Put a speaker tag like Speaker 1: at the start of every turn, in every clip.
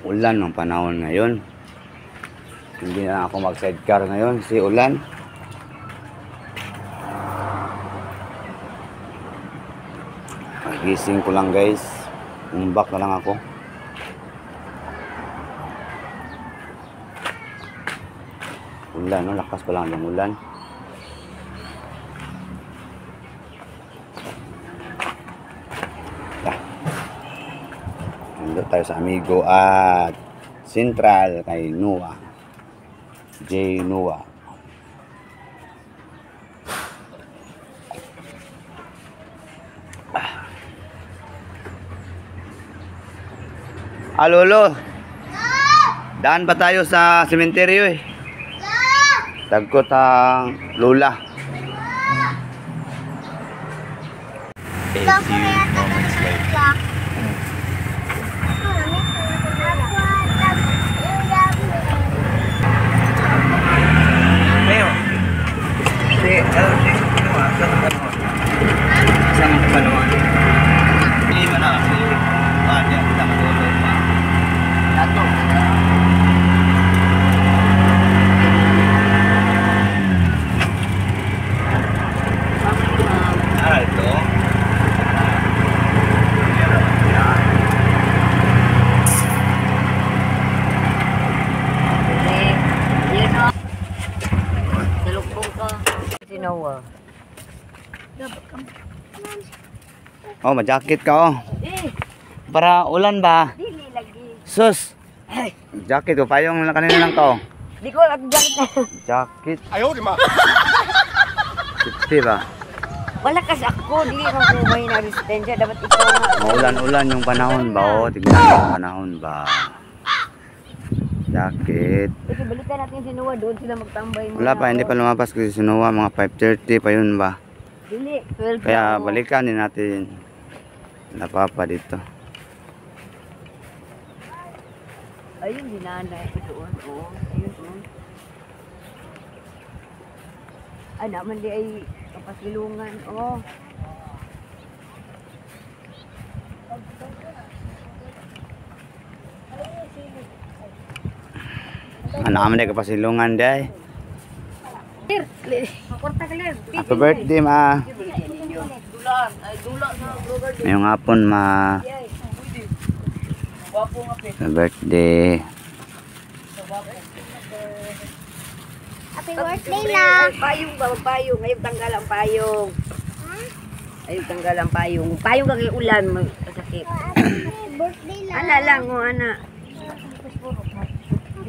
Speaker 1: ulan ng panahon ngayon. Hindi na ako mag sidecar ngayon kasi ulan. Gising ko lang guys. Umbak na lang ako. Ulan, no? Lakas pa lang yung ulan. Nandito tayo sa Amigo at Central kay Noah. J. Noah. Lolo. Daan pa tayo sa sementeryo eh. Tagkot ang Lola. Oh, ma-jacket ka oh. Para ulan ba?
Speaker 2: Dili lagi.
Speaker 1: Sus. Jacket ko, payong na kanina lang ka oh.
Speaker 2: Di ko ang jacket na.
Speaker 1: Jacket.
Speaker 3: Ayaw, di ma.
Speaker 1: Safety ba?
Speaker 2: Wala kasi ako, dili ko may na resistensya. Dapat ikaw nga.
Speaker 1: Maulan-ulan yung panahon ba oh. Tignan yung panahon ba. Jacket.
Speaker 2: Kasi balikan natin si Noah doon sila magtambay muna.
Speaker 1: Wala pa, hindi pa lumabas kasi si Noah. Mga 5:30 pa yun ba?
Speaker 2: Dili, 12
Speaker 1: Kaya
Speaker 2: ako.
Speaker 1: balikan din natin. Napapa dito.
Speaker 2: Ayun, dinanay ko doon. Oh, ayun oh. Ay, naman di ay kapasilungan. Oh.
Speaker 1: Naman din kapasilungan day.
Speaker 2: Makorta ka lang.
Speaker 1: Happy birthday ma. Ngayong hapon ma. Happy birthday.
Speaker 2: Happy birthday lang. Payong ba? Payong. Ayong tanggal ang payong. Ayong tanggal ang payong. Payong kag ulan. Masakit.
Speaker 4: Happy birthday lang.
Speaker 2: Ana lang o ana.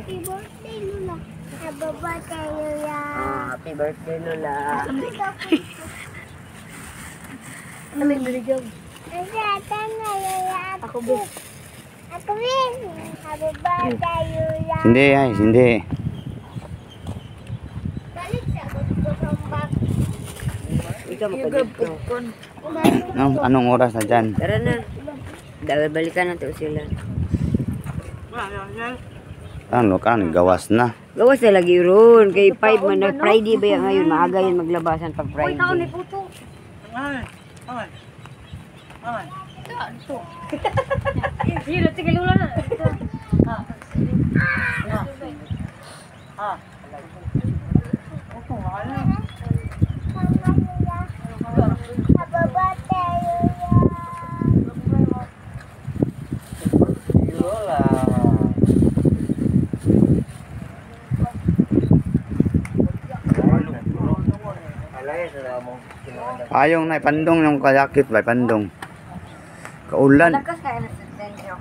Speaker 4: Happy birthday, Lula. Happy birthday, Lula.
Speaker 2: Happy birthday Lola.
Speaker 4: Ano yung naligaw? Ako din. Ako din. Happy birthday, Lula.
Speaker 1: Hindi ay, hindi.
Speaker 4: Balik siya. Balik
Speaker 2: Ikaw makadip ko.
Speaker 1: Anong oras na dyan?
Speaker 2: Tara na. Dahil balikan natin sila.
Speaker 1: Ano ka, gawas na.
Speaker 2: Gawas na lagi ron. Kay 5 man na Friday ba yan ngayon? Maaga yan maglabasan pag Friday.
Speaker 4: Happy birthday, Lula.
Speaker 1: Payong na, pandong yung kayakit ba, pandong. Kaulan.
Speaker 2: Lakas kaya na sa sentro.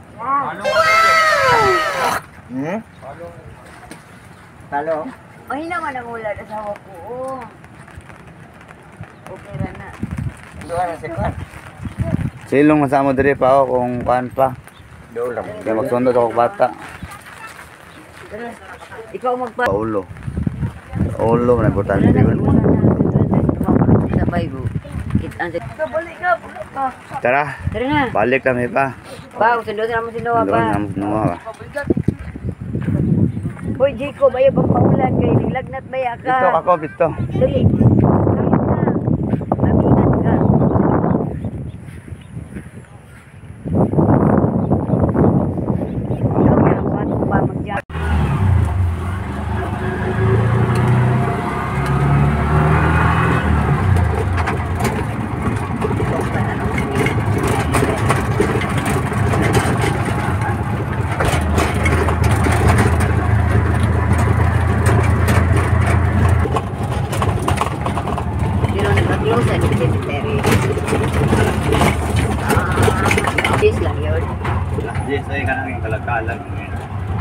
Speaker 3: Talo.
Speaker 2: Ay naman ang ulan sa asawa ko. Okay ra na.
Speaker 3: Doon na si Kwan.
Speaker 1: Silong masama diri pa ako kung kuan pa.
Speaker 3: Doon lang.
Speaker 1: Kaya magsundot ako bata.
Speaker 2: Ikaw magpa...
Speaker 1: Paulo. Paulo, man importante yun.
Speaker 2: Sabay mo.
Speaker 1: Tara,
Speaker 2: Tara na.
Speaker 1: balik kami pa.
Speaker 2: Ba, sundo sa naman si Noah
Speaker 1: Doon
Speaker 2: pa.
Speaker 1: naman nuwa.
Speaker 2: Hoy, Jacob, ayaw bang paulan kayo? Naglagnat ba ya ka?
Speaker 1: Ito ako, ito.
Speaker 2: Dali. Aminan ka. Ikaw na.
Speaker 1: Yes, ay kanang yung kalagkalag.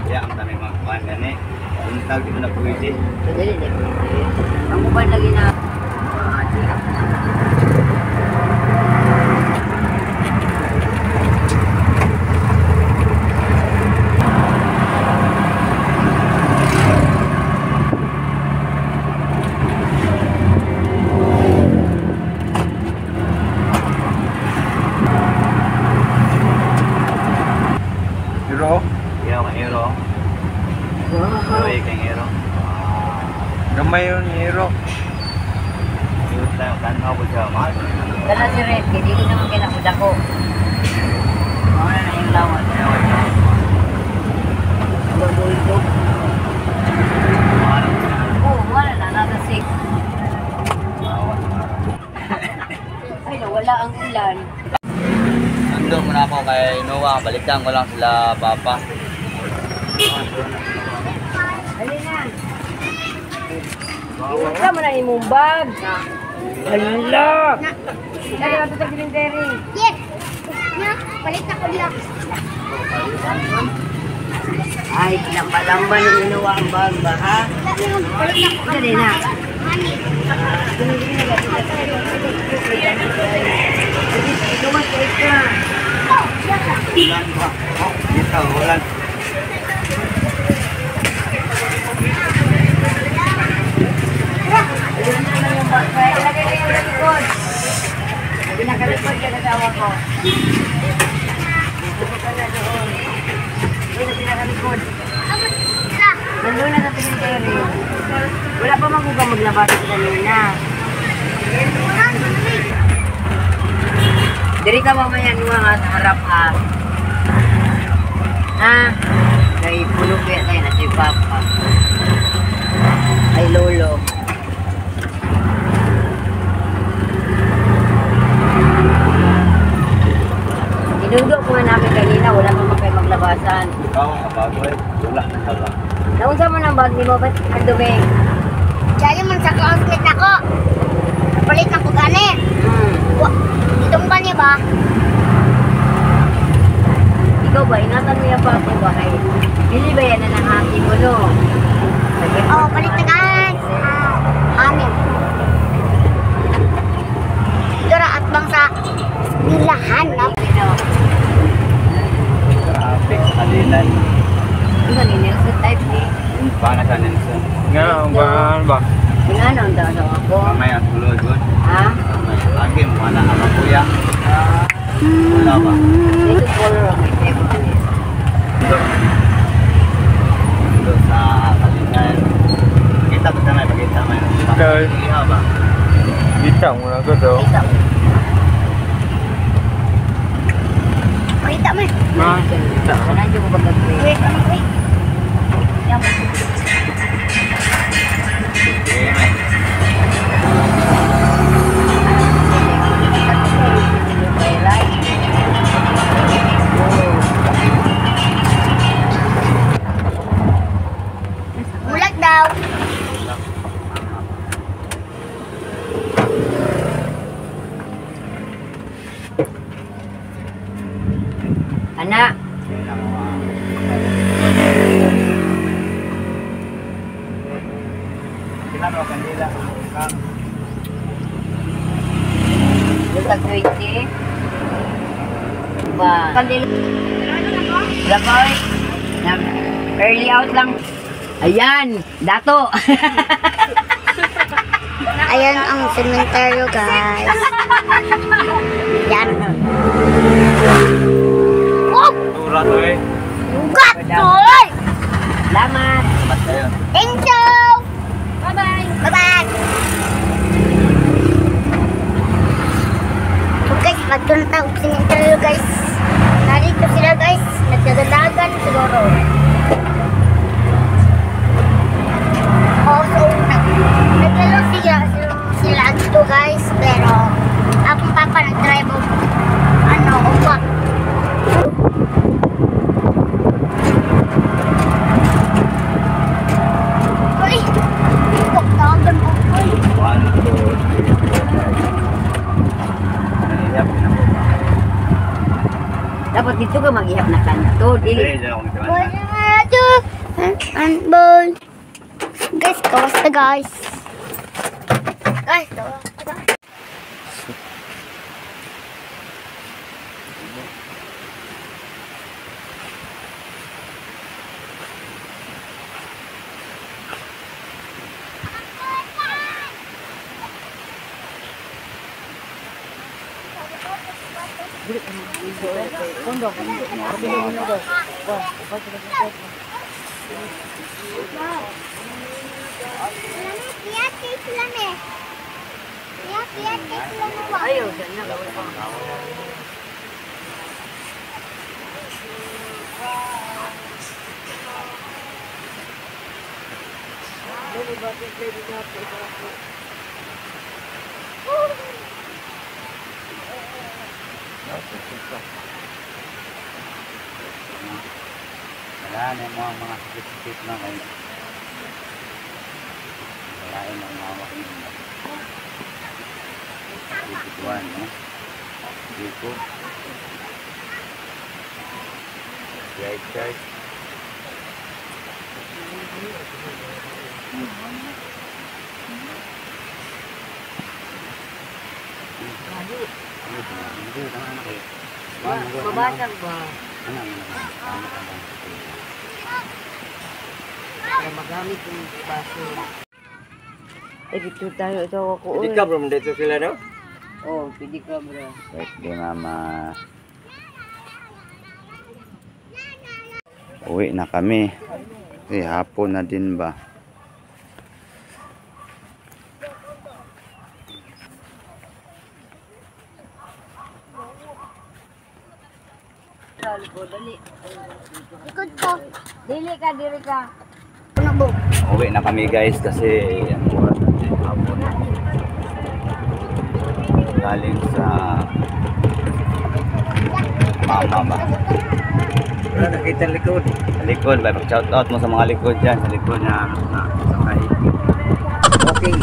Speaker 1: Kaya ang tanay mga kuhan gani. Ang tawag dito na pwede.
Speaker 2: Dali na. Ang uban lagi na.
Speaker 3: Hero?
Speaker 1: Kaya ka hero. Kaya kang hero.
Speaker 3: Gamay yun, hero.
Speaker 1: Yung tayo, tanaw ko siya. Mahal.
Speaker 2: Kala si Red, hindi ko naman kinakuda ko. Mga na yung lawan. Baboy ko.
Speaker 1: Mahal.
Speaker 2: Oo, wala na, natasik. Ay, nawala ang ulan.
Speaker 1: Nandun muna ako kay Noah. Balikan ko lang sila papa.
Speaker 2: Dali na. Iwag ka mo na imong bag. Hala! Dali na ito sa grinderi.
Speaker 4: Yes! Na, palit ako lang.
Speaker 2: Ay, lamba-lamba nung ginawa ang bag ba, ha?
Speaker 4: Palit ako.
Speaker 2: Dali na.
Speaker 4: Honey.
Speaker 2: Lumas ka ito.
Speaker 1: Ulan ba? Oh, dito, ulan.
Speaker 2: Ilagay na yung likod. Pinakalikod ka na dawa ko. Dito ka na doon. Dito pinakalikod. Nandun na sa cemetery. Wala pa maguga maglabas sa kanina. Diri ka mamaya nung nga sa harap ha. Ha? Kay pulog kaya tayo na si Papa. Ay Lolo. Inundo ko nga namin kanina, wala pa kayo maglabasan.
Speaker 1: Ikaw ang kabagoy. Wala na ka ba?
Speaker 2: Naunsa mo ng bag ni mo, ba't ang dumi?
Speaker 4: Diyan man sa outlet ako. Palit ako gani. Itong ba niya ba?
Speaker 2: Ikaw ba, ingatan mo yung Papa ba kay? Hindi ba yan na ng hati mo, no?
Speaker 4: Oh, palit na guys. Amin. Dura at bang sa nilahan na.
Speaker 1: Traffic, alinan.
Speaker 2: Ang ganin sa type ni.
Speaker 1: Paano ka Nelson?
Speaker 3: Nga, ang baan ba?
Speaker 2: Ingano ang daw ako?
Speaker 1: Mamaya tulog good.
Speaker 2: Ha?
Speaker 1: Lagi mo wala ka kuya. Wala ba?
Speaker 2: Ito color ang may type ko niya.
Speaker 1: Doon sa Kalinan. Kita ko sana pakita mo yung
Speaker 3: Okay.
Speaker 1: Iha ba?
Speaker 3: Kita mo na ko daw.
Speaker 2: Ito.
Speaker 4: Palit mo.
Speaker 3: Ha? Kita.
Speaker 2: Sana dyan mo bagagwe.
Speaker 4: Wait, wait.
Speaker 2: Yan.
Speaker 1: Okay, may.
Speaker 4: Bulag daw.
Speaker 2: Anak,
Speaker 1: Kinano kanila.
Speaker 2: Lutag 20. Ba? Kandil. Lakoy. Early out lang. Ayan, dato.
Speaker 4: Ayan ang sementeryo, guys. Yan. Oh!
Speaker 3: Tura to eh.
Speaker 4: Ugat! Toy!
Speaker 2: Salamat.
Speaker 1: Ba't kayo?
Speaker 4: Thank you! Bye-bye! Bye-bye! So guys, magpunta ang sementeryo, guys. Narito sila, guys. Nagdadalagan siguro. So, naglaro sila dito, guys. Pero, akong papa nag-drive of, upak.
Speaker 2: Dapat dito ka mag-ihap na kanto. Dili.
Speaker 4: Unball. Guys, kamusta guys? Guys, kamusta guys?
Speaker 2: Ayaw, dyan na.
Speaker 1: Wala na yung mga sakit-sakit na kayo. Wala na yung mga sakit-sakituan, no? Dito. Guys.
Speaker 2: Mabasag ba? Para magamit yung baso. Dito tayo. Ito ako.
Speaker 3: Hindi ka bro, dito sila daw?
Speaker 2: Oh, pwede ka bro.
Speaker 1: Birthday mama. Uwi na kami. Kasi hapon na din ba?
Speaker 2: Dali.
Speaker 4: Ikot ko.
Speaker 2: Dili ka, diri ka.
Speaker 4: Ano bo?
Speaker 1: Uwi na kami guys kasi oras na din hapon. Galing sa mama ba?
Speaker 3: Wala nakita likod.
Speaker 1: Sa likod ba? Shout out mo sa mga likod dyan. Sa likod na sakay.
Speaker 3: Okay.